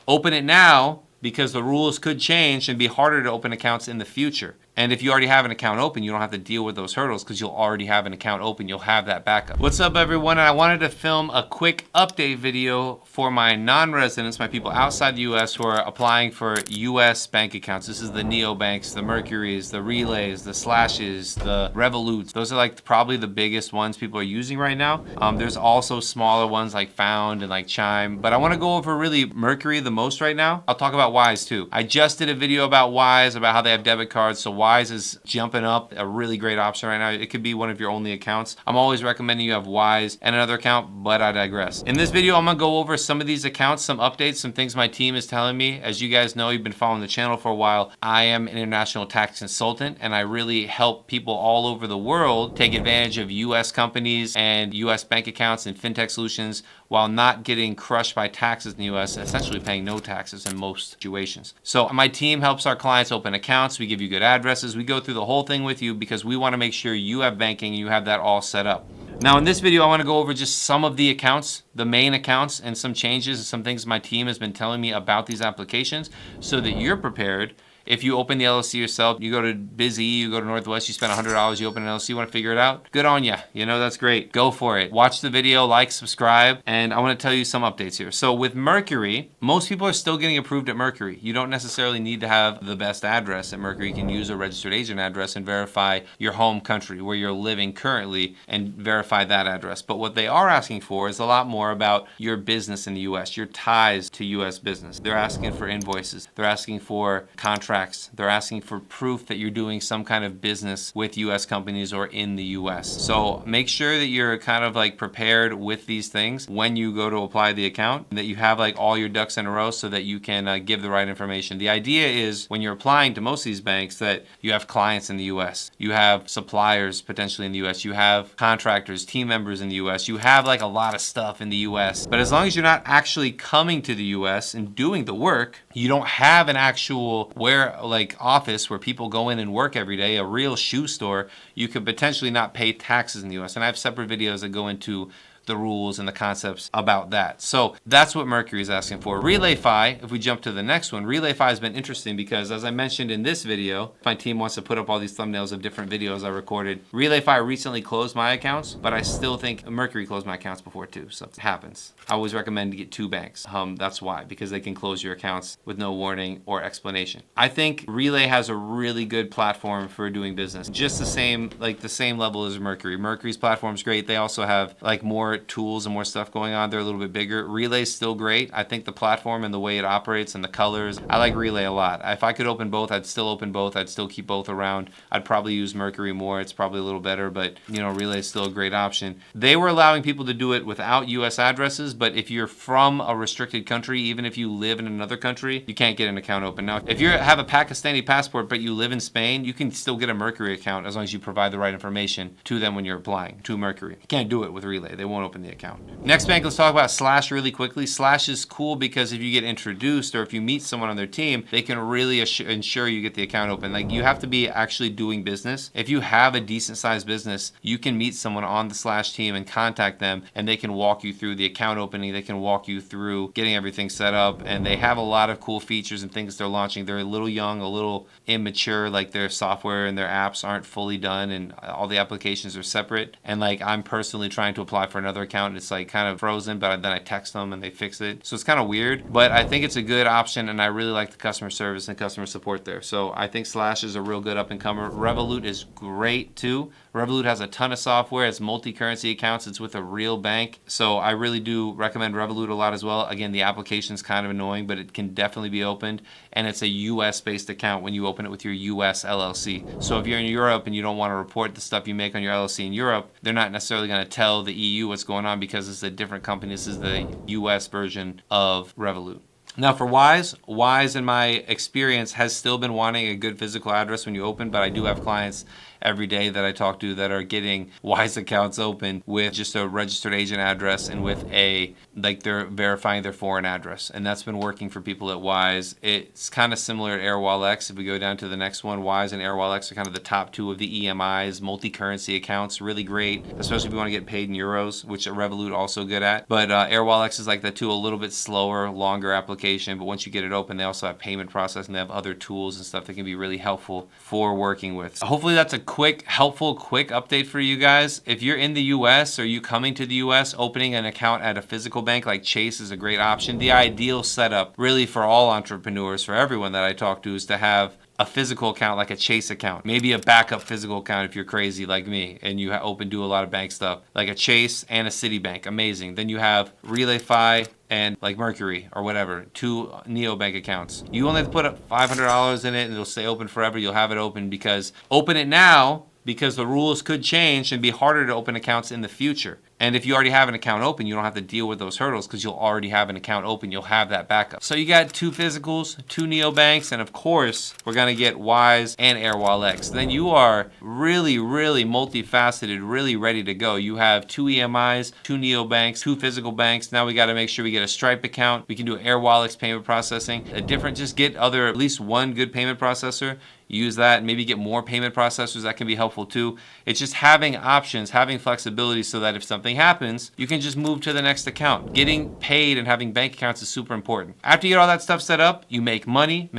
Open it now because the rules could change and be harder to open accounts in the future. And if you already have an account open, you don't have to deal with those hurdles because you'll already have an account open. You'll have that backup. What's up, everyone? I wanted to film a quick update video for my non-residents, my people outside the US who are applying for US bank accounts. This is the neobanks, the Mercuries, the Relays, the Slashes, the Revoluts. Those are like probably the biggest ones people are using right now. There's also smaller ones like Found and like Chime, but I want to go over really Mercury the most right now. I'll talk about Wise too. I just did a video about Wise, about how they have debit cards. So Wise is jumping up, a really great option right now. It could be one of your only accounts. I'm always recommending you have Wise and another account, but I digress. In this video, I'm gonna go over some of these accounts, some updates, some things my team is telling me. As you guys know, you've been following the channel for a while. I am an international tax consultant, and I really help people all over the world take advantage of US companies and US bank accounts and fintech solutions while not getting crushed by taxes in the US, essentially paying no taxes in most situations. So my team helps our clients open accounts. We give you good addresses. We go through the whole thing with you because we want to make sure you have banking and you have that all set up. Now in this video, I want to go over just some of the accounts, the main accounts, and some changes and some things my team has been telling me about these applications so that you're prepared. If you open the LLC yourself, you go to Busy, you go to Northwest, you spend $100, you open an LLC, you want to figure it out? Good on you. You know, that's great. Go for it. Watch the video, like, subscribe, and I want to tell you some updates here. So with Mercury, most people are still getting approved at Mercury. You don't necessarily need to have the best address at Mercury. You can use a registered agent address and verify your home country where you're living currently and verify that address. But what they are asking for is a lot more about your business in the US, your ties to US business. They're asking for invoices. They're asking for contracts. They're asking for proof that you're doing some kind of business with US companies or in the US. So make sure that you're kind of like prepared with these things when you go to apply the account, that you have like all your ducks in a row so that you can give the right information. The idea is when you're applying to most of these banks that you have clients in the US, you have suppliers potentially in the US, you have contractors, team members in the US, you have like a lot of stuff in the US. But as long as you're not actually coming to the US and doing the work, you don't have an actual office where people go in and work every day, a real shoe store, you could potentially not pay taxes in the US. And I have separate videos that go into the rules and the concepts about that. So that's what Mercury is asking for. Relayfi, if we jump to the next one, Relayfi has been interesting because as I mentioned in this video, my team wants to put up all these thumbnails of different videos I recorded. Relayfi recently closed my accounts, but I still think Mercury closed my accounts before too, so it happens. I always recommend to get two banks. That's why, because they can close your accounts with no warning or explanation. I think Relay has a really good platform for doing business. Just the same level as Mercury. Mercury's platform is great. They also have like more tools and more stuff going on. They're a little bit bigger. Relay's still great. I think the platform and the way it operates and the colors, I like Relay a lot. If I could open both, I'd still open both. I'd still keep both around. I'd probably use Mercury more. It's probably a little better, but you know, Relay's still a great option. They were allowing people to do it without US addresses, but if you're from a restricted country, even if you live in another country, you can't get an account open. Now, if you have a Pakistani passport, but you live in Spain, you can still get a Mercury account as long as you provide the right information to them when you're applying to Mercury. You can't do it with Relay. They won't open the account. Next bank, let's talk about Slash really quickly. Slash is cool because if you get introduced or if you meet someone on their team, they can really ensure you get the account open. Like you have to be actually doing business. If you have a decent sized business, you can meet someone on the Slash team and contact them and they can walk you through the account opening. They can walk you through getting everything set up, and they have a lot of cool features and things they're launching. They're a little young, a little immature, like their software and their apps aren't fully done and all the applications are separate. And like I'm personally trying to apply for another account. It's like kind of frozen, but then I text them and they fix it. So it's kind of weird, but I think it's a good option and I really like the customer service and customer support there. So I think Slash is a real good up and comer. Revolut is great too. Revolut has a ton of software. It's multi-currency accounts. It's with a real bank. So I really do recommend Revolut a lot as well. Again, the application's kind of annoying, but it can definitely be opened. And it's a US-based account when you open it with your US LLC. So if you're in Europe and you don't want to report the stuff you make on your LLC in Europe, they're not necessarily going to tell the EU what's going on because it's a different company. This is the US version of Revolut. Now for Wise in my experience has still been wanting a good physical address when you open, but I do have clients every day that I talk to that are getting Wise accounts open with just a registered agent address and with they're verifying their foreign address. And that's been working for people at Wise. It's kind of similar to Airwallex. If we go down to the next one, Wise and Airwallex are kind of the top two of the EMIs, multi-currency accounts, really great, especially if you want to get paid in euros, which Revolut also good at. But Airwallex is like that too, a little bit slower, longer application. But once you get it open, they also have payment processing. They have other tools and stuff that can be really helpful for working with. So hopefully that's a quick update for you guys. If you're in the US or you coming to the US, opening an account at a physical bank like Chase is a great option. The ideal setup really for all entrepreneurs, for everyone that I talk to, is to have a physical account like a Chase account, maybe a backup physical account if you're crazy like me and you do a lot of bank stuff, like a Chase and a Citibank. Amazing. Then you have Relayfi and like Mercury or whatever, 2 neobank accounts. You only have to put up $500 in it and it'll stay open forever. You'll have it open because open it now, because the rules could change and be harder to open accounts in the future. And if you already have an account open, you don't have to deal with those hurdles because you'll already have an account open. You'll have that backup. So you got 2 physicals, 2 neobanks, and of course, we're going to get Wise and Airwallex. Then you are really, really multifaceted, really ready to go. You have 2 EMIs, 2 neobanks, 2 physical banks. Now we got to make sure we get a Stripe account. We can do Airwallex payment processing. Just get at least one good payment processor. Use that and maybe get more payment processors. That can be helpful too. It's just having options, having flexibility so that if something happens, you can just move to the next account. Getting paid and having bank accounts is super important. After you get all that stuff set up, you make money,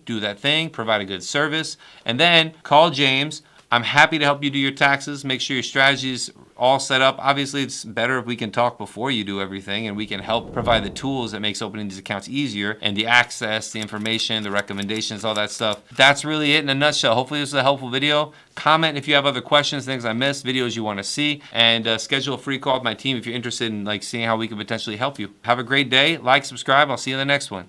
do that thing, provide a good service, and then call James. I'm happy to help you do your taxes. Make sure your strategy's all set up. Obviously, it's better if we can talk before you do everything and we can help provide the tools that makes opening these accounts easier and the access, the information, the recommendations, all that stuff. That's really it in a nutshell. Hopefully this is a helpful video. Comment if you have other questions, things I missed, videos you want to see, and schedule a free call with my team if you're interested in seeing how we could potentially help you. Have a great day. Like, subscribe. I'll see you in the next one.